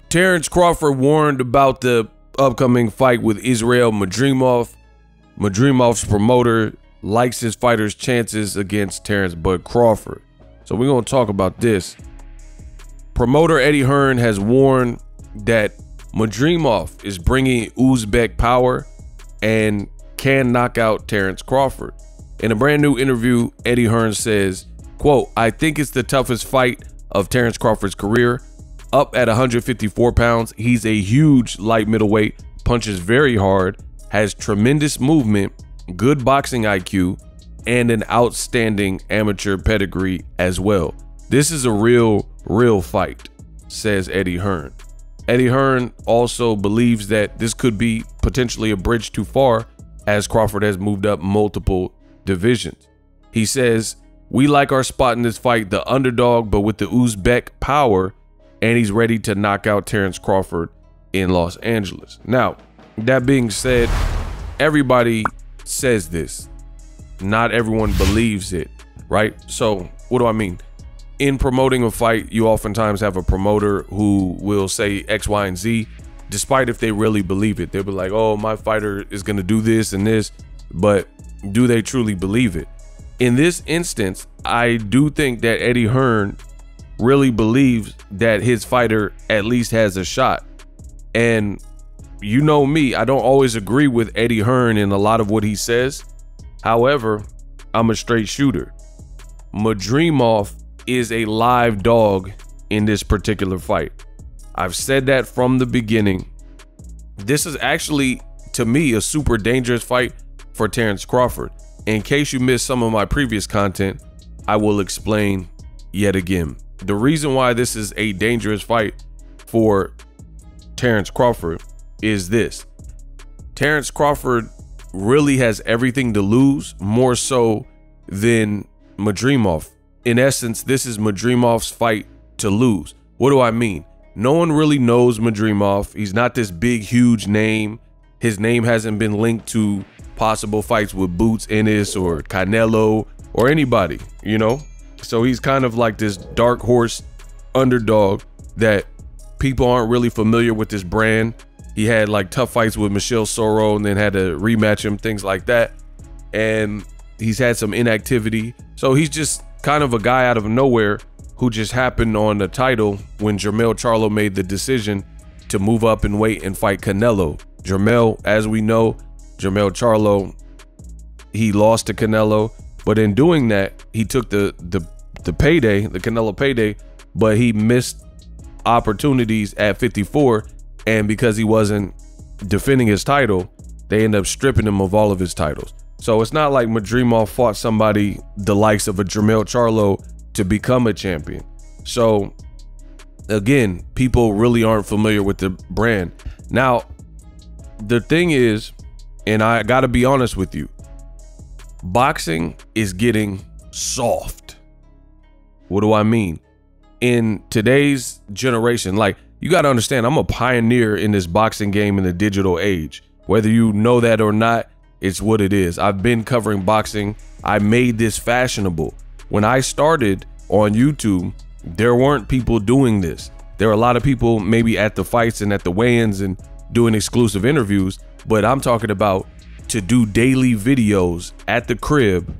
Terence Crawford warned about the upcoming fight with Israil Madrimov. Madrimov's promoter likes his fighter's chances against Terence Bud Crawford. So we're going to talk about this. Promoter Eddie Hearn has warned that Madrimov is bringing Uzbek power and can knock out Terence Crawford. In a brand new interview, Eddie Hearn says, quote, "I think it's the toughest fight of Terence Crawford's career. Up at 154 pounds, he's a huge light middleweight, punches very hard, has tremendous movement, good boxing IQ, and an outstanding amateur pedigree as well. This is a real fight," says Eddie Hearn. Eddie Hearn also believes that this could be potentially a bridge too far, as Crawford has moved up multiple divisions. He says, "We like our spot in this fight, the underdog, but with the Uzbek power, and he's ready to knock out Terence Crawford in Los Angeles." Now, that being said, everybody says this. Not everyone believes it, right? So what do I mean? In promoting a fight, you oftentimes have a promoter who will say X, Y, and Z, despite if they really believe it. They'll be like, oh, my fighter is going to do this and this, but do they truly believe it? In this instance, I do think that Eddie Hearn really believes that his fighter at least has a shot. And you know me, I don't always agree with Eddie Hearn in a lot of what he says. However, I'm a straight shooter. Madrimov is a live dog in this particular fight. I've said that from the beginning. This is actually, to me, a super dangerous fight for Terence Crawford. In case you missed some of my previous content, I will explain yet again. The reason why this is a dangerous fight for Terence Crawford is this. Terence Crawford really has everything to lose, more so than Madrimov. In essence, this is Madrimov's fight to lose. What do I mean? No one really knows Madrimov. He's not this big, huge name. His name hasn't been linked to possible fights with Boots Ennis or Canelo or anybody, you know? So he's kind of like this dark horse underdog that people aren't really familiar with this brand. He had like tough fights with Michelle Soro and then had to rematch him, things like that. And he's had some inactivity. So he's just kind of a guy out of nowhere who just happened on the title when Jermell Charlo made the decision to move up in weight and fight Canelo. Jermell, as we know, Jermell Charlo, he lost to Canelo, but in doing that, he took the payday, the Canelo payday, but he missed opportunities at 54, and because he wasn't defending his title, they ended up stripping him of all of his titles. So it's not like Madrimov fought somebody the likes of a Jermell Charlo to become a champion. So again, people really aren't familiar with the brand. Now, the thing is, and I gotta be honest with you, boxing is getting soft. What do I mean? In today's generation, like, you gotta understand, I'm a pioneer in this boxing game in the digital age. Whether you know that or not, it's what it is. I've been covering boxing. I made this fashionable. When I started on YouTube, there weren't people doing this. There were a lot of people maybe at the fights and at the weigh-ins and doing exclusive interviews, but I'm talking about to do daily videos at the crib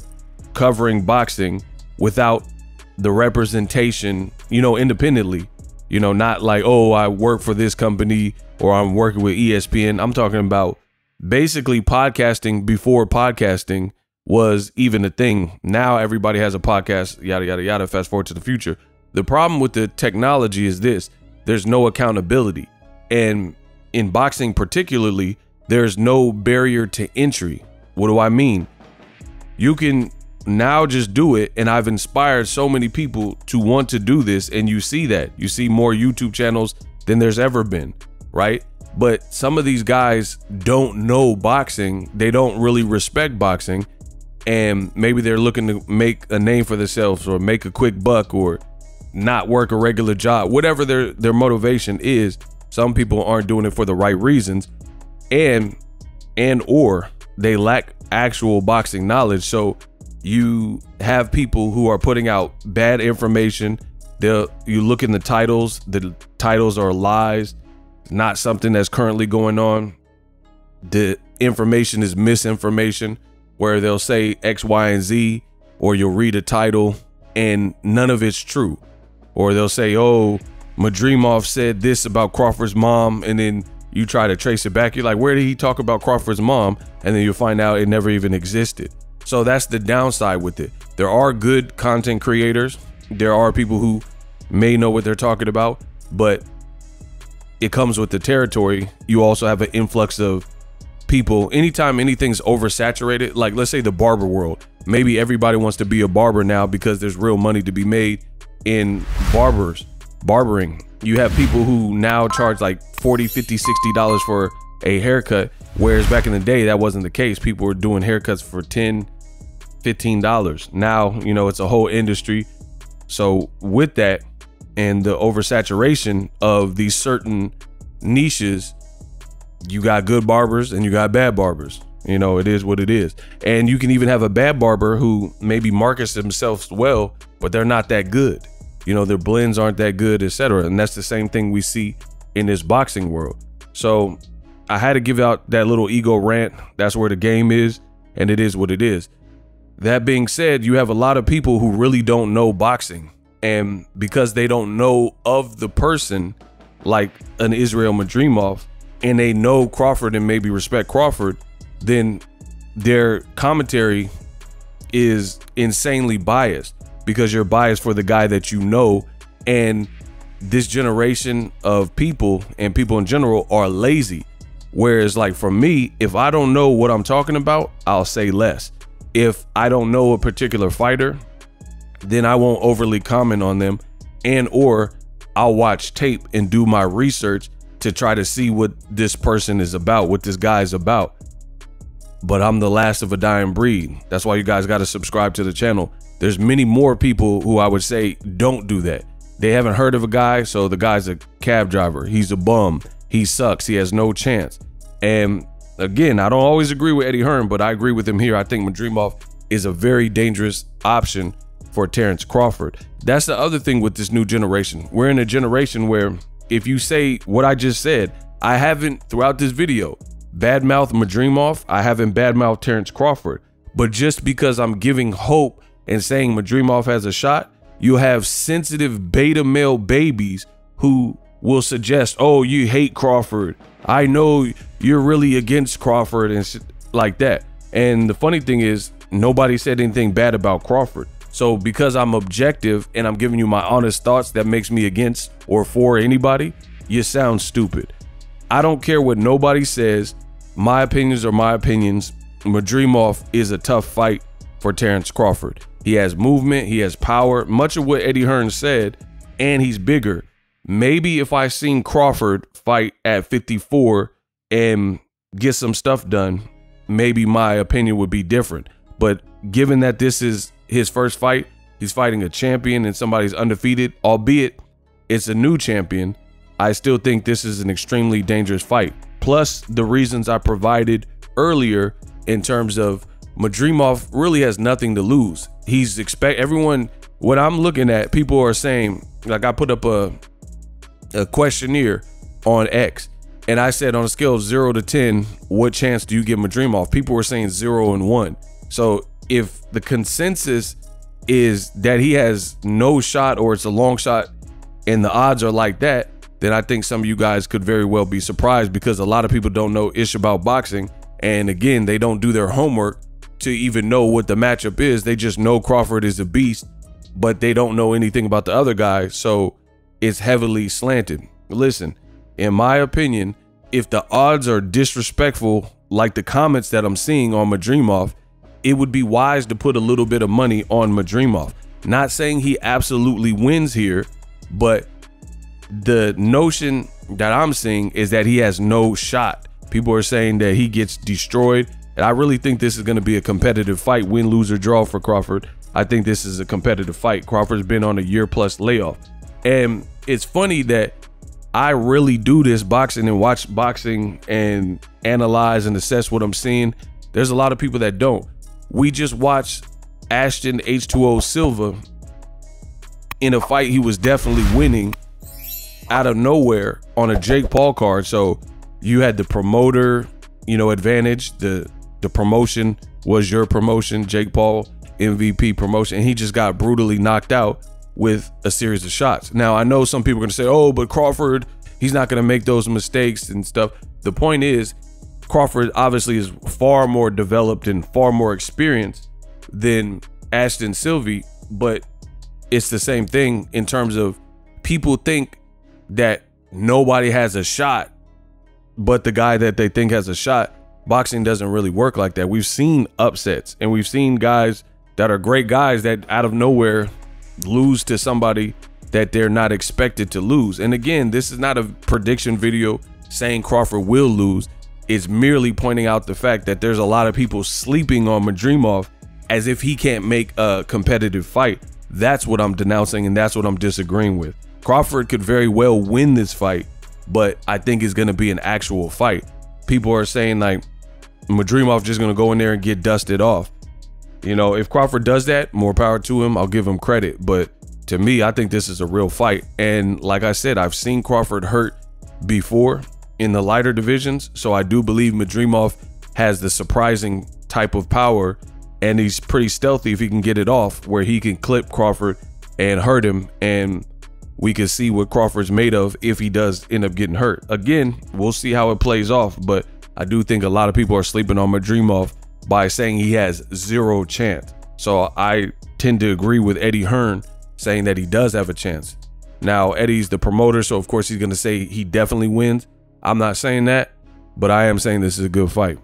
covering boxing without the representation, you know, independently, you know, not like, oh, I work for this company or I'm working with ESPN. I'm talking about basically podcasting before podcasting was even a thing. Now everybody has a podcast, yada, yada, yada, fast forward to the future. The problem with the technology is this: there's no accountability. And in boxing particularly, there's no barrier to entry. What do I mean? You can now just do it, and I've inspired so many people to want to do this, and you see that. You see more YouTube channels than there's ever been, right? But some of these guys don't know boxing. They don't really respect boxing, and maybe they're looking to make a name for themselves or make a quick buck or not work a regular job, whatever their motivation is. Some people aren't doing it for the right reasons, and or they lack actual boxing knowledge. So you have people who are putting out bad information You look in the titles are lies, not something that's currently going on. The information is misinformation, where they'll say X, Y, and Z, or you'll read a title and none of it's true. Or they'll say, oh, Madrimov said this about Crawford's mom, and then you try to trace it back. You're like, where did he talk about Crawford's mom? And then you'll find out it never even existed. So that's the downside with it. There are good content creators. There are people who may know what they're talking about, but it comes with the territory. You also have an influx of people. Anytime anything's oversaturated, like let's say the barber world, maybe everybody wants to be a barber now because there's real money to be made in barbering. You have people who now charge like $40, $50, $60 for a haircut, whereas back in the day that wasn't the case. People were doing haircuts for $10, $15. Now, you know, it's a whole industry. So with that and the oversaturation of these certain niches, you got good barbers and you got bad barbers. You know, it is what it is. And you can even have a bad barber who maybe markets themselves well, but they're not that good. You know, their blends aren't that good, etc. And that's the same thing we see in this boxing world. So I had to give out that little ego rant. That's where the game is, and it is what it is. That being said, you have a lot of people who really don't know boxing. And because they don't know of the person, like an Israil Madrimov, and they know Crawford and maybe respect Crawford, then their commentary is insanely biased because you're biased for the guy that you know. And this generation of people and people in general are lazy. Whereas like for me, if I don't know what I'm talking about, I'll say less. If I don't know a particular fighter, then I won't overly comment on them, and or I'll watch tape and do my research to try to see what this person is about, what this guy is about. But I'm the last of a dying breed. That's why you guys got to subscribe to the channel. There's many more people who I would say don't do that. They haven't heard of a guy, so the guy's a cab driver. He's a bum. He sucks. He has no chance. And again, I don't always agree with Eddie Hearn, but I agree with him here. I think Madrimov is a very dangerous option for Terence Crawford. That's the other thing with this new generation. We're in a generation where if you say what I just said, I haven't throughout this video badmouthed Madrimov, I haven't badmouthed Terence Crawford, but just because I'm giving hope and saying Madrimov has a shot, you have sensitive beta male babies who will suggest, oh, you hate Crawford. I know you're really against Crawford and shit like that. And the funny thing is, nobody said anything bad about Crawford. So because I'm objective and I'm giving you my honest thoughts, that makes me against or for anybody, you sound stupid. I don't care what nobody says. My opinions are my opinions. Madrimov is a tough fight for Terence Crawford. He has movement, he has power, much of what Eddie Hearn said, and he's bigger. Maybe if I seen Crawford fight at 54 and get some stuff done, maybe my opinion would be different. But given that this is his first fight, he's fighting a champion and somebody's undefeated, albeit it's a new champion, I still think this is an extremely dangerous fight. Plus the reasons I provided earlier in terms of Madrimov really has nothing to lose. He's everyone, what I'm looking at, people are saying, like I put up a questionnaire on X and I said on a scale of 0 to 10, what chance do you give Madrimov? People were saying 0 and 1. So if the consensus is that he has no shot or it's a long shot and the odds are like that, then I think some of you guys could very well be surprised because a lot of people don't know ish about boxing. And again, they don't do their homework to even know what the matchup is. They just know Crawford is a beast, but they don't know anything about the other guy. So it's heavily slanted. Listen, in my opinion, if the odds are disrespectful, like the comments that I'm seeing on Madrimov, it would be wise to put a little bit of money on Madrimov. Not saying he absolutely wins here, but the notion that I'm seeing is that he has no shot. People are saying that he gets destroyed. And I really think this is going to be a competitive fight, win, lose, or draw for Crawford. I think this is a competitive fight. Crawford's been on a year-plus layoff. And it's funny that I really do this boxing and watch boxing and analyze and assess what I'm seeing. There's a lot of people that don't. We just watched Ashton H2O Silva in a fight he was definitely winning out of nowhere on a Jake Paul card. So you had the promoter, you know, advantage. The promotion was your promotion, Jake Paul, MVP promotion, and he just got brutally knocked out with a series of shots. Now, I know some people are going to say, oh, but Crawford, he's not going to make those mistakes and stuff. The point is, Crawford obviously is far more developed and far more experienced than Ashton Sylvie, but it's the same thing in terms of people think that nobody has a shot but the guy that they think has a shot. Boxing doesn't really work like that. We've seen upsets, and we've seen guys that are great guys that out of nowhere lose to somebody that they're not expected to lose. And again, this is not a prediction video saying Crawford will lose. It's merely pointing out the fact that there's a lot of people sleeping on Madrimov as if he can't make a competitive fight. That's what I'm denouncing, and that's what I'm disagreeing with. Crawford could very well win this fight, but I think it's going to be an actual fight. People are saying like Madrimov just going to go in there and get dusted off. You know, if Crawford does that, more power to him. I'll give him credit. But to me, I think this is a real fight. And like I said, I've seen Crawford hurt before in the lighter divisions. So I do believe Madrimov has the surprising type of power, and he's pretty stealthy if he can get it off, where he can clip Crawford and hurt him. And we can see what Crawford's made of if he does end up getting hurt. Again, we'll see how it plays off, but I do think a lot of people are sleeping on Madrimov by saying he has zero chance. So I tend to agree with Eddie Hearn saying that he does have a chance. Now, Eddie's the promoter, so of course he's going to say he definitely wins. I'm not saying that, but I am saying this is a good fight.